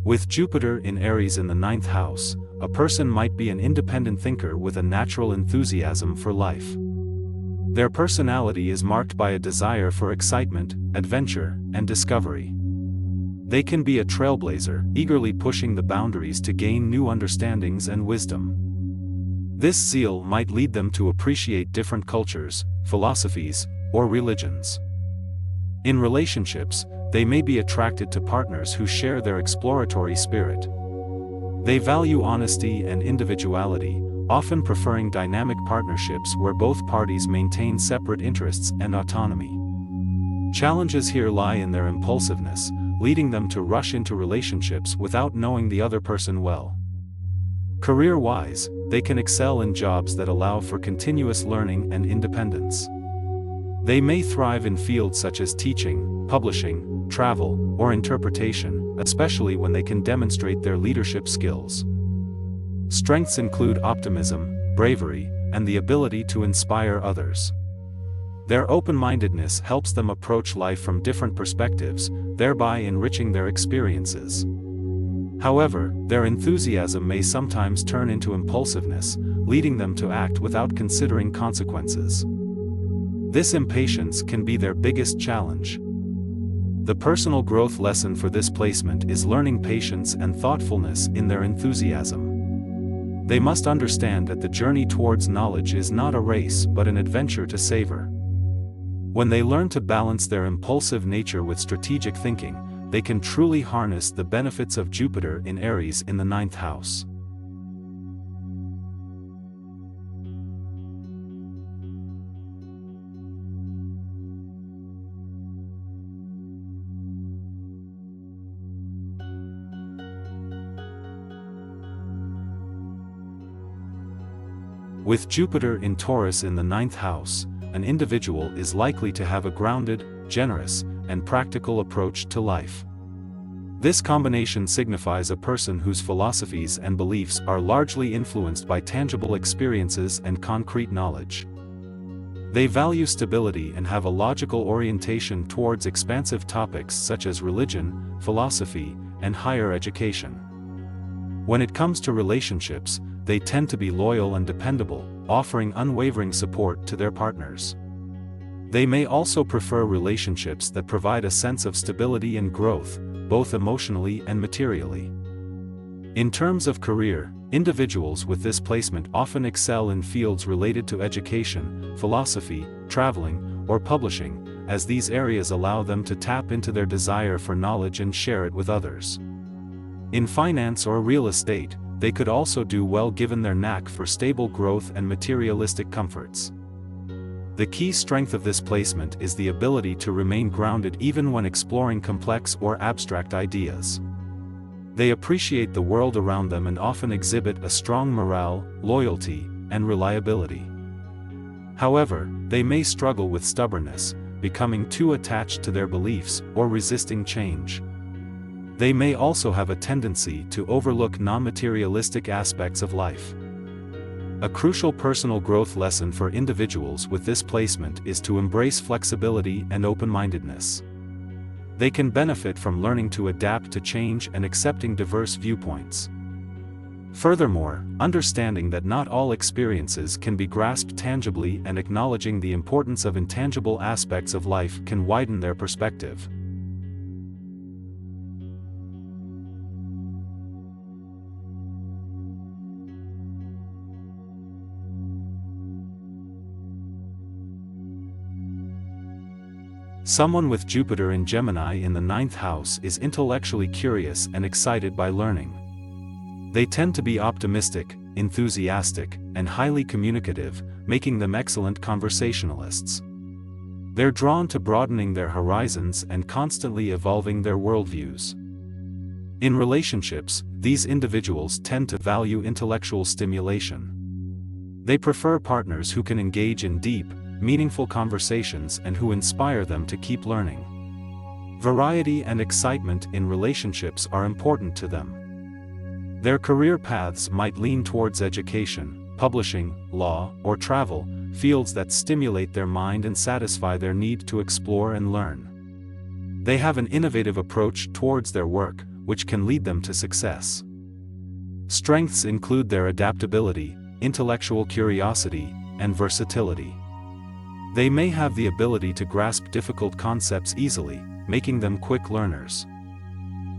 With Jupiter in Aries in the ninth house, a person might be an independent thinker with a natural enthusiasm for life. Their personality is marked by a desire for excitement, adventure, and discovery. They can be a trailblazer, eagerly pushing the boundaries to gain new understandings and wisdom. This zeal might lead them to appreciate different cultures, philosophies, or religions. In relationships, they may be attracted to partners who share their exploratory spirit. They value honesty and individuality, often preferring dynamic partnerships where both parties maintain separate interests and autonomy. Challenges here lie in their impulsiveness, leading them to rush into relationships without knowing the other person well. Career-wise, they can excel in jobs that allow for continuous learning and independence. They may thrive in fields such as teaching, publishing, travel, or interpretation, especially when they can demonstrate their leadership skills. Strengths include optimism, bravery, and the ability to inspire others. Their open-mindedness helps them approach life from different perspectives, thereby enriching their experiences. However, their enthusiasm may sometimes turn into impulsiveness, leading them to act without considering consequences. This impatience can be their biggest challenge. The personal growth lesson for this placement is learning patience and thoughtfulness in their enthusiasm. They must understand that the journey towards knowledge is not a race but an adventure to savor. When they learn to balance their impulsive nature with strategic thinking, they can truly harness the benefits of Jupiter in Aries in the ninth house. With Jupiter in Taurus in the ninth house, an individual is likely to have a grounded, generous, and practical approach to life. This combination signifies a person whose philosophies and beliefs are largely influenced by tangible experiences and concrete knowledge. They value stability and have a logical orientation towards expansive topics such as religion, philosophy, and higher education. When it comes to relationships, they tend to be loyal and dependable, offering unwavering support to their partners. They may also prefer relationships that provide a sense of stability and growth, both emotionally and materially. In terms of career, individuals with this placement often excel in fields related to education, philosophy, traveling, or publishing, as these areas allow them to tap into their desire for knowledge and share it with others. In finance or real estate, they could also do well given their knack for stable growth and materialistic comforts. The key strength of this placement is the ability to remain grounded even when exploring complex or abstract ideas. They appreciate the world around them and often exhibit a strong morale, loyalty, and reliability. However, they may struggle with stubbornness, becoming too attached to their beliefs or resisting change. They may also have a tendency to overlook non-materialistic aspects of life. A crucial personal growth lesson for individuals with this placement is to embrace flexibility and open-mindedness. They can benefit from learning to adapt to change and accepting diverse viewpoints. Furthermore, understanding that not all experiences can be grasped tangibly and acknowledging the importance of intangible aspects of life can widen their perspective. Someone with Jupiter in Gemini in the ninth house is intellectually curious and excited by learning. They tend to be optimistic, enthusiastic, and highly communicative, making them excellent conversationalists. They're drawn to broadening their horizons and constantly evolving their worldviews. In relationships, these individuals tend to value intellectual stimulation. They prefer partners who can engage in deep, meaningful conversations and who inspire them to keep learning. Variety and excitement in relationships are important to them. Their career paths might lean towards education, publishing, law, or travel, fields that stimulate their mind and satisfy their need to explore and learn. They have an innovative approach towards their work, which can lead them to success. Strengths include their adaptability, intellectual curiosity, and versatility. They may have the ability to grasp difficult concepts easily, making them quick learners.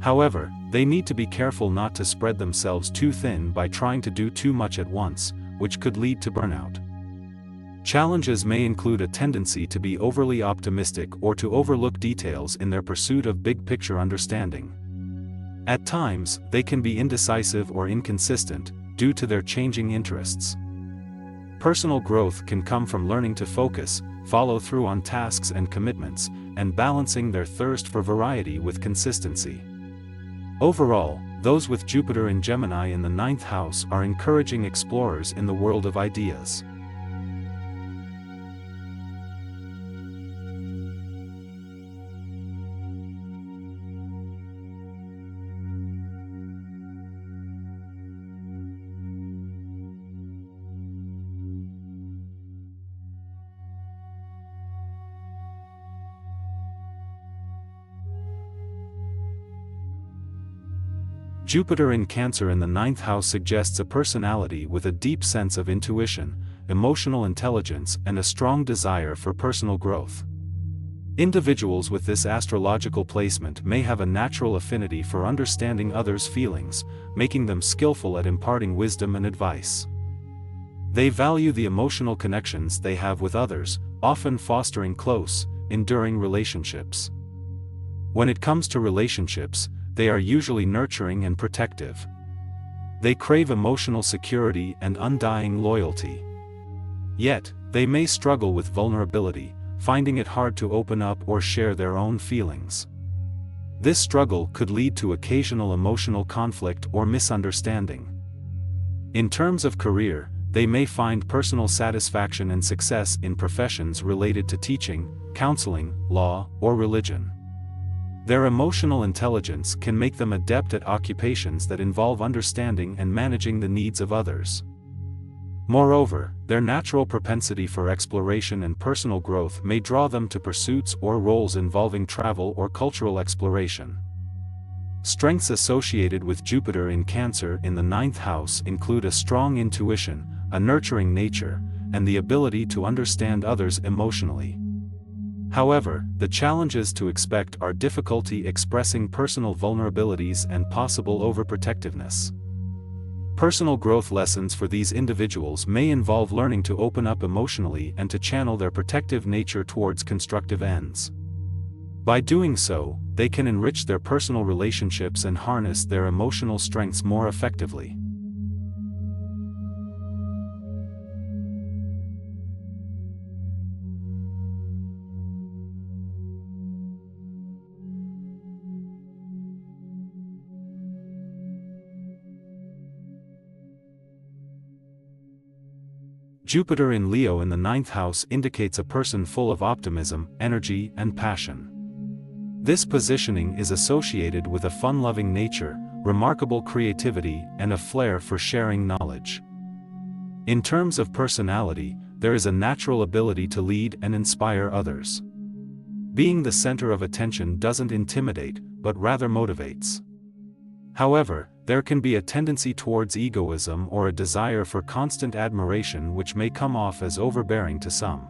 However, they need to be careful not to spread themselves too thin by trying to do too much at once, which could lead to burnout. Challenges may include a tendency to be overly optimistic or to overlook details in their pursuit of big-picture understanding. At times, they can be indecisive or inconsistent, due to their changing interests. Personal growth can come from learning to focus, follow through on tasks and commitments, and balancing their thirst for variety with consistency. Overall, those with Jupiter in Gemini in the 9th house are encouraging explorers in the world of ideas. Jupiter in Cancer in the 9th house suggests a personality with a deep sense of intuition, emotional intelligence, and a strong desire for personal growth. Individuals with this astrological placement may have a natural affinity for understanding others' feelings, making them skillful at imparting wisdom and advice. They value the emotional connections they have with others, often fostering close, enduring relationships. When it comes to relationships, they are usually nurturing and protective. They crave emotional security and undying loyalty. Yet, they may struggle with vulnerability, finding it hard to open up or share their own feelings. This struggle could lead to occasional emotional conflict or misunderstanding. In terms of career, they may find personal satisfaction and success in professions related to teaching, counseling, law, or religion. Their emotional intelligence can make them adept at occupations that involve understanding and managing the needs of others. Moreover, their natural propensity for exploration and personal growth may draw them to pursuits or roles involving travel or cultural exploration. Strengths associated with Jupiter in Cancer in the 9th house include a strong intuition, a nurturing nature, and the ability to understand others emotionally. However, the challenges to expect are difficulty expressing personal vulnerabilities and possible overprotectiveness. Personal growth lessons for these individuals may involve learning to open up emotionally and to channel their protective nature towards constructive ends. By doing so, they can enrich their personal relationships and harness their emotional strengths more effectively. Jupiter in Leo in the 9th house indicates a person full of optimism, energy, and passion. This positioning is associated with a fun-loving nature, remarkable creativity, and a flair for sharing knowledge. In terms of personality, there is a natural ability to lead and inspire others. Being the center of attention doesn't intimidate, but rather motivates. However, there can be a tendency towards egoism or a desire for constant admiration which may come off as overbearing to some.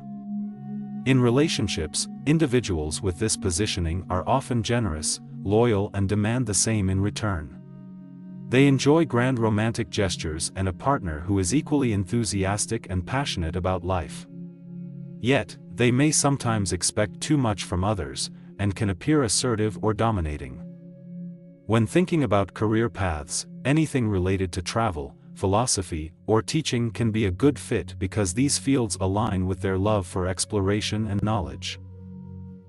In relationships, individuals with this positioning are often generous, loyal, and demand the same in return. They enjoy grand romantic gestures and a partner who is equally enthusiastic and passionate about life. Yet, they may sometimes expect too much from others, and can appear assertive or dominating. When thinking about career paths, anything related to travel, philosophy, or teaching can be a good fit because these fields align with their love for exploration and knowledge.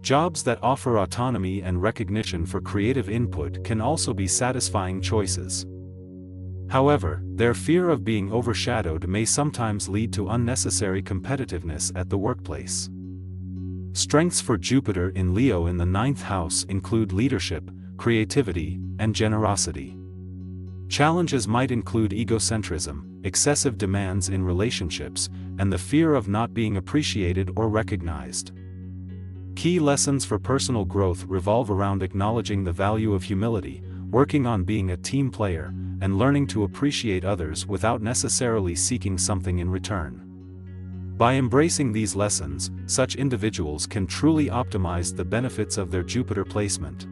Jobs that offer autonomy and recognition for creative input can also be satisfying choices. However, their fear of being overshadowed may sometimes lead to unnecessary competitiveness at the workplace. Strengths for Jupiter in Leo in the 9th house include leadership, creativity, and generosity. Challenges might include egocentrism, excessive demands in relationships, and the fear of not being appreciated or recognized. Key lessons for personal growth revolve around acknowledging the value of humility, working on being a team player, and learning to appreciate others without necessarily seeking something in return. By embracing these lessons, such individuals can truly optimize the benefits of their Jupiter placement.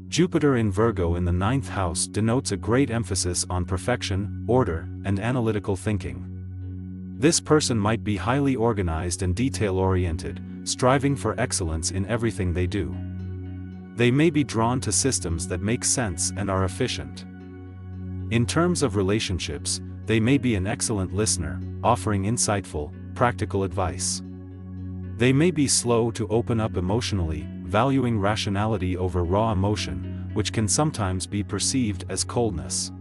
Jupiter in Virgo in the 9th house denotes a great emphasis on perfection, order, and analytical thinking. This person might be highly organized and detail-oriented, striving for excellence in everything they do. They may be drawn to systems that make sense and are efficient. In terms of relationships, they may be an excellent listener, offering insightful, practical advice. They may be slow to open up emotionally, valuing rationality over raw emotion, which can sometimes be perceived as coldness.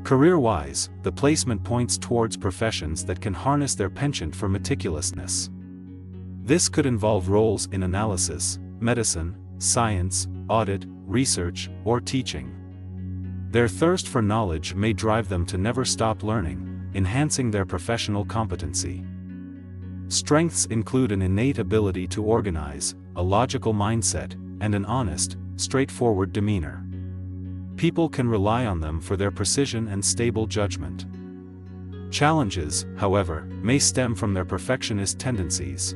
Career-wise, the placement points towards professions that can harness their penchant for meticulousness. This could involve roles in analysis, medicine, science, audit, research, or teaching. Their thirst for knowledge may drive them to never stop learning, enhancing their professional competency. Strengths include an innate ability to organize, a logical mindset, and an honest, straightforward demeanor. People can rely on them for their precision and stable judgment. Challenges, however, may stem from their perfectionist tendencies.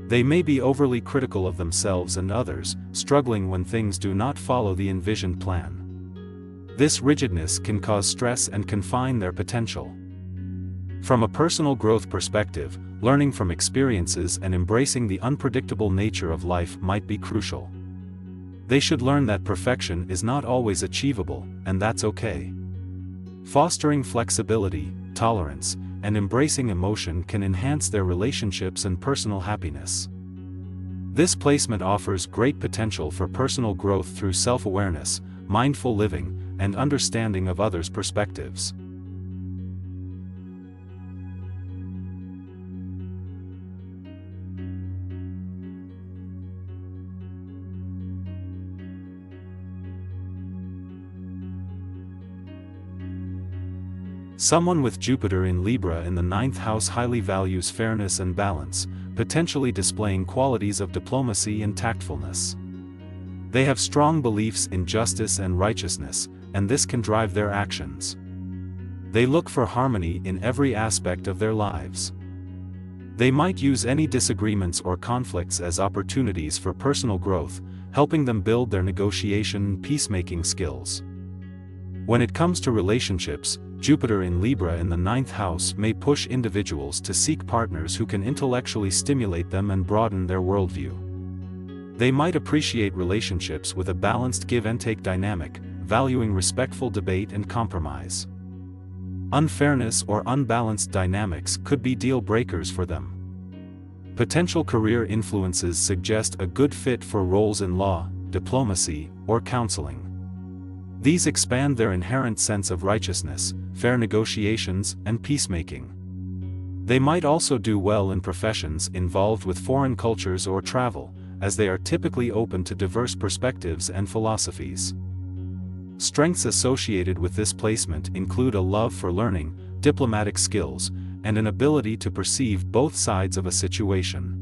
They may be overly critical of themselves and others, struggling when things do not follow the envisioned plan. This rigidness can cause stress and confine their potential. From a personal growth perspective, learning from experiences and embracing the unpredictable nature of life might be crucial. They should learn that perfection is not always achievable, and that's okay. Fostering flexibility, tolerance, and embracing emotion can enhance their relationships and personal happiness. This placement offers great potential for personal growth through self-awareness, mindful living, and understanding of others' perspectives. Someone with Jupiter in Libra in the 9th house highly values fairness and balance, potentially displaying qualities of diplomacy and tactfulness. They have strong beliefs in justice and righteousness, and this can drive their actions. They look for harmony in every aspect of their lives. They might use any disagreements or conflicts as opportunities for personal growth, helping them build their negotiation and peacemaking skills. When it comes to relationships, Jupiter in Libra in the 9th house may push individuals to seek partners who can intellectually stimulate them and broaden their worldview. They might appreciate relationships with a balanced give-and-take dynamic, valuing respectful debate and compromise. Unfairness or unbalanced dynamics could be deal breakers for them. Potential career influences suggest a good fit for roles in law, diplomacy, or counseling. These expand their inherent sense of righteousness, fair negotiations, and peacemaking. They might also do well in professions involved with foreign cultures or travel, as they are typically open to diverse perspectives and philosophies. Strengths associated with this placement include a love for learning, diplomatic skills, and an ability to perceive both sides of a situation.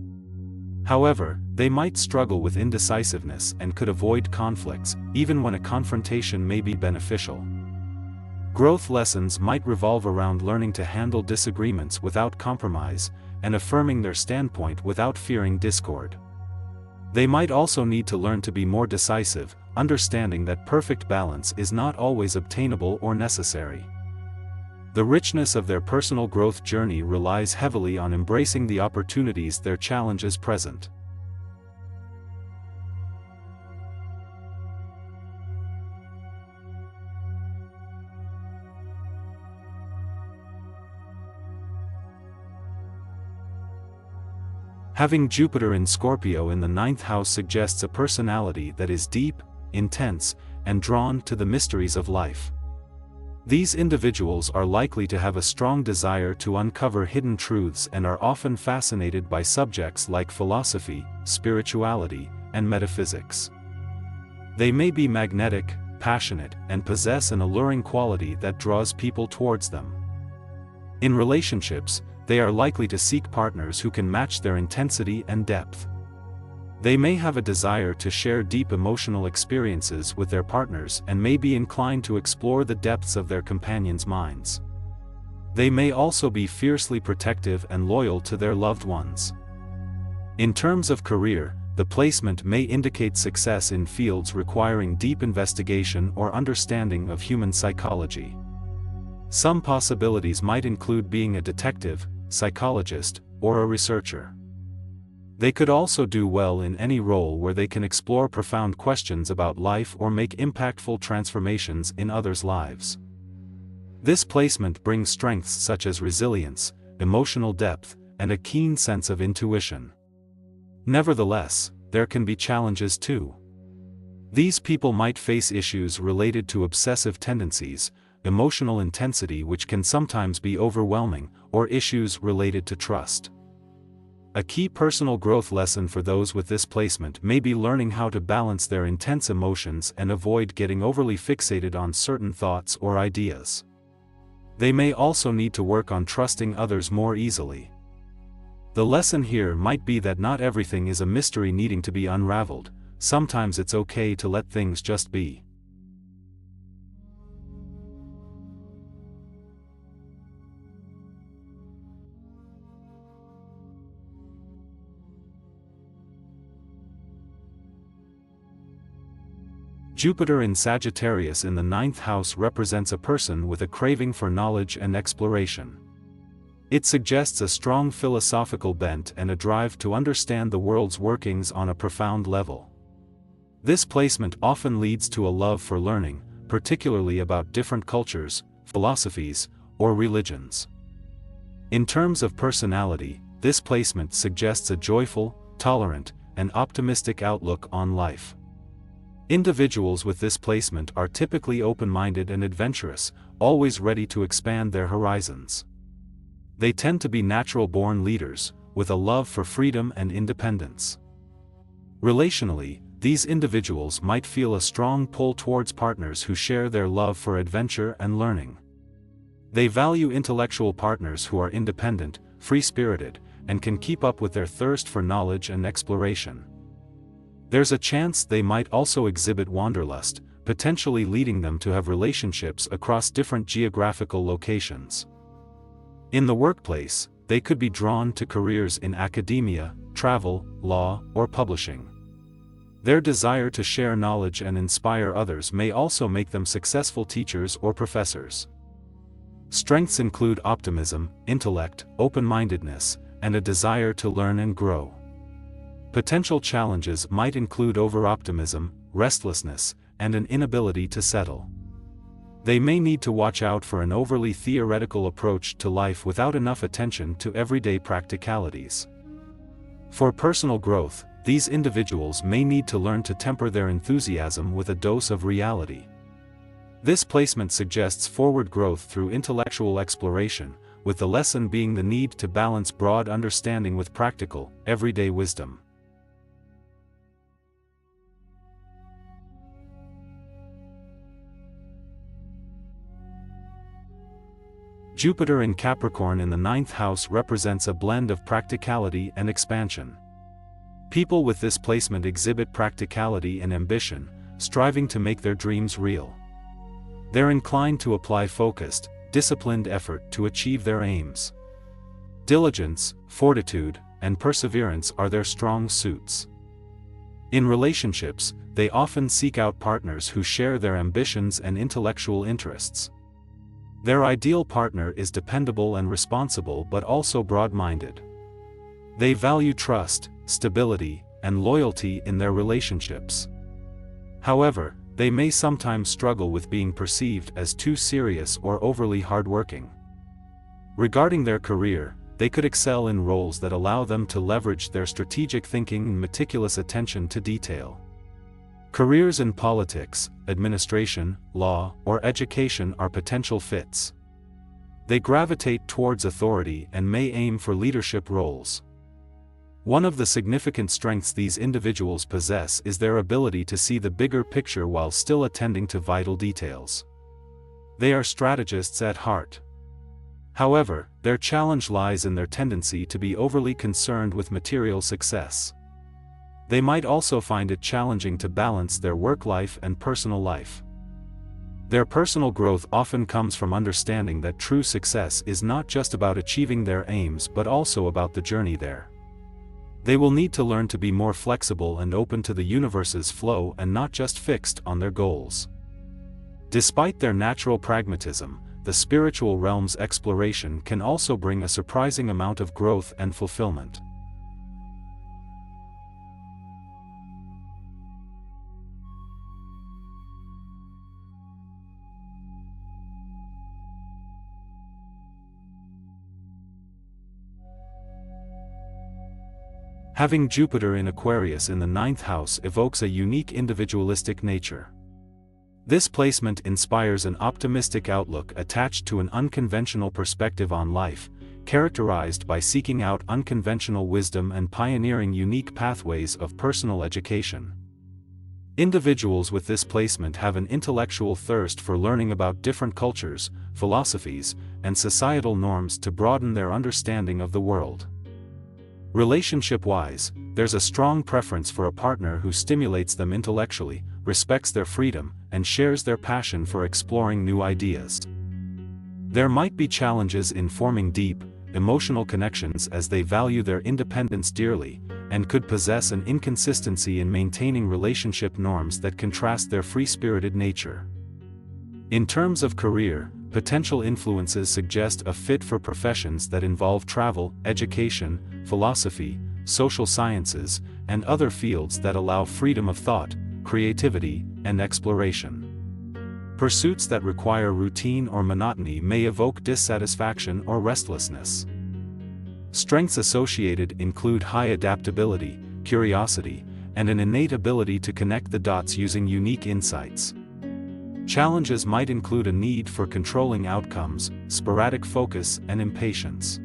However, they might struggle with indecisiveness and could avoid conflicts, even when a confrontation may be beneficial. Growth lessons might revolve around learning to handle disagreements without compromise, and affirming their standpoint without fearing discord. They might also need to learn to be more decisive, understanding that perfect balance is not always obtainable or necessary. The richness of their personal growth journey relies heavily on embracing the opportunities their challenges present. Having Jupiter in Scorpio in the 9th house suggests a personality that is deep, intense, and drawn to the mysteries of life. These individuals are likely to have a strong desire to uncover hidden truths and are often fascinated by subjects like philosophy, spirituality, and metaphysics. They may be magnetic, passionate and possess an alluring quality that draws people towards them. In relationships, they are likely to seek partners who can match their intensity and depth. They may have a desire to share deep emotional experiences with their partners and may be inclined to explore the depths of their companions' minds. They may also be fiercely protective and loyal to their loved ones. In terms of career, the placement may indicate success in fields requiring deep investigation or understanding of human psychology. Some possibilities might include being a detective, psychologist, or a researcher. They could also do well in any role where they can explore profound questions about life or make impactful transformations in others' lives. This placement brings strengths such as resilience, emotional depth, and a keen sense of intuition. Nevertheless, there can be challenges too. These people might face issues related to obsessive tendencies, emotional intensity which can sometimes be overwhelming, or issues related to trust. A key personal growth lesson for those with this placement may be learning how to balance their intense emotions and avoid getting overly fixated on certain thoughts or ideas. They may also need to work on trusting others more easily. The lesson here might be that not everything is a mystery needing to be unraveled. Sometimes it's okay to let things just be. Jupiter in Sagittarius in the 9th house represents a person with a craving for knowledge and exploration. It suggests a strong philosophical bent and a drive to understand the world's workings on a profound level. This placement often leads to a love for learning, particularly about different cultures, philosophies, or religions. In terms of personality, this placement suggests a joyful, tolerant, and optimistic outlook on life. Individuals with this placement are typically open-minded and adventurous, always ready to expand their horizons. They tend to be natural-born leaders, with a love for freedom and independence. Relationally, these individuals might feel a strong pull towards partners who share their love for adventure and learning. They value intellectual partners who are independent, free-spirited, and can keep up with their thirst for knowledge and exploration. There's a chance they might also exhibit wanderlust, potentially leading them to have relationships across different geographical locations. In the workplace, they could be drawn to careers in academia, travel, law, or publishing. Their desire to share knowledge and inspire others may also make them successful teachers or professors. Strengths include optimism, intellect, open-mindedness, and a desire to learn and grow. Potential challenges might include over-optimism, restlessness, and an inability to settle. They may need to watch out for an overly theoretical approach to life without enough attention to everyday practicalities. For personal growth, these individuals may need to learn to temper their enthusiasm with a dose of reality. This placement suggests forward growth through intellectual exploration, with the lesson being the need to balance broad understanding with practical, everyday wisdom. Jupiter in Capricorn in the 9th house represents a blend of practicality and expansion. People with this placement exhibit practicality and ambition, striving to make their dreams real. They're inclined to apply focused, disciplined effort to achieve their aims. Diligence, fortitude, and perseverance are their strong suits. In relationships, they often seek out partners who share their ambitions and intellectual interests. Their ideal partner is dependable and responsible but also broad-minded. They value trust, stability, and loyalty in their relationships. However, they may sometimes struggle with being perceived as too serious or overly hardworking. Regarding their career, they could excel in roles that allow them to leverage their strategic thinking and meticulous attention to detail. Careers in politics, administration, law, or education are potential fits. They gravitate towards authority and may aim for leadership roles. One of the significant strengths these individuals possess is their ability to see the bigger picture while still attending to vital details. They are strategists at heart. However, their challenge lies in their tendency to be overly concerned with material success. They might also find it challenging to balance their work life and personal life. Their personal growth often comes from understanding that true success is not just about achieving their aims but also about the journey there. They will need to learn to be more flexible and open to the universe's flow and not just fixed on their goals. Despite their natural pragmatism, the spiritual realm's exploration can also bring a surprising amount of growth and fulfillment. Having Jupiter in Aquarius in the 9th house evokes a unique individualistic nature. This placement inspires an optimistic outlook attached to an unconventional perspective on life, characterized by seeking out unconventional wisdom and pioneering unique pathways of personal education. Individuals with this placement have an intellectual thirst for learning about different cultures, philosophies, and societal norms to broaden their understanding of the world. Relationship-wise, there's a strong preference for a partner who stimulates them intellectually, respects their freedom, and shares their passion for exploring new ideas. There might be challenges in forming deep, emotional connections as they value their independence dearly, and could possess an inconsistency in maintaining relationship norms that contrast their free-spirited nature. In terms of career, potential influences suggest a fit for professions that involve travel, education, philosophy, social sciences, and other fields that allow freedom of thought, creativity, and exploration. Pursuits that require routine or monotony may evoke dissatisfaction or restlessness. Strengths associated include high adaptability, curiosity, and an innate ability to connect the dots using unique insights. Challenges might include a need for controlling outcomes, sporadic focus, and impatience.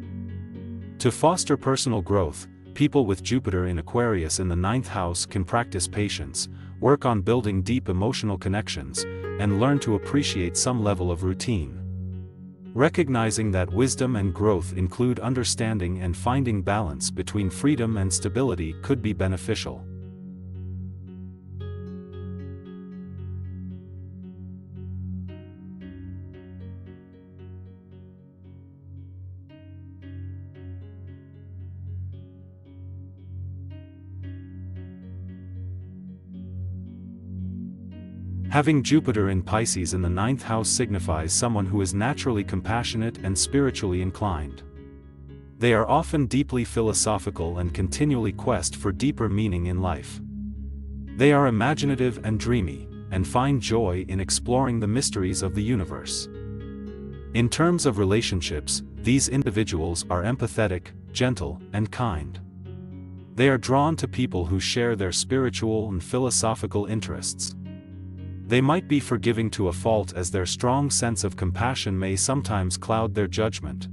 To foster personal growth, people with Jupiter in Aquarius in the 9th house can practice patience, work on building deep emotional connections, and learn to appreciate some level of routine. Recognizing that wisdom and growth include understanding and finding balance between freedom and stability could be beneficial. Having Jupiter in Pisces in the 9th house signifies someone who is naturally compassionate and spiritually inclined. They are often deeply philosophical and continually quest for deeper meaning in life. They are imaginative and dreamy, and find joy in exploring the mysteries of the universe. In terms of relationships, these individuals are empathetic, gentle, and kind. They are drawn to people who share their spiritual and philosophical interests. They might be forgiving to a fault as their strong sense of compassion may sometimes cloud their judgment.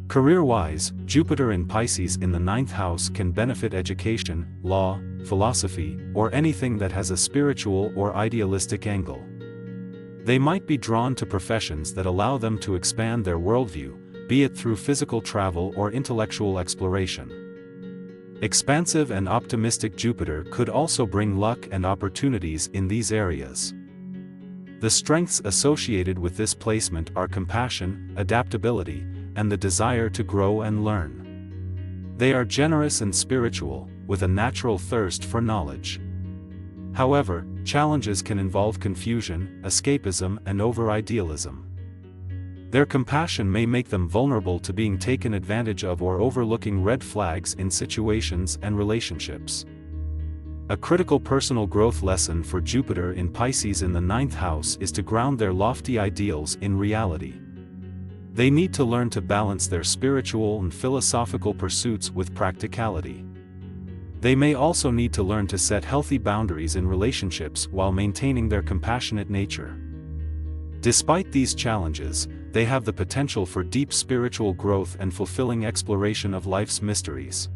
Career-wise, Jupiter in Pisces in the 9th house can benefit education, law, philosophy, or anything that has a spiritual or idealistic angle. They might be drawn to professions that allow them to expand their worldview, be it through physical travel or intellectual exploration. Expansive and optimistic Jupiter could also bring luck and opportunities in these areas. The strengths associated with this placement are compassion, adaptability, and the desire to grow and learn. They are generous and spiritual, with a natural thirst for knowledge. However, challenges can involve confusion, escapism, and over-idealism. Their compassion may make them vulnerable to being taken advantage of or overlooking red flags in situations and relationships. A critical personal growth lesson for Jupiter in Pisces in the 9th house is to ground their lofty ideals in reality. They need to learn to balance their spiritual and philosophical pursuits with practicality. They may also need to learn to set healthy boundaries in relationships while maintaining their compassionate nature. Despite these challenges, they have the potential for deep spiritual growth and fulfilling exploration of life's mysteries.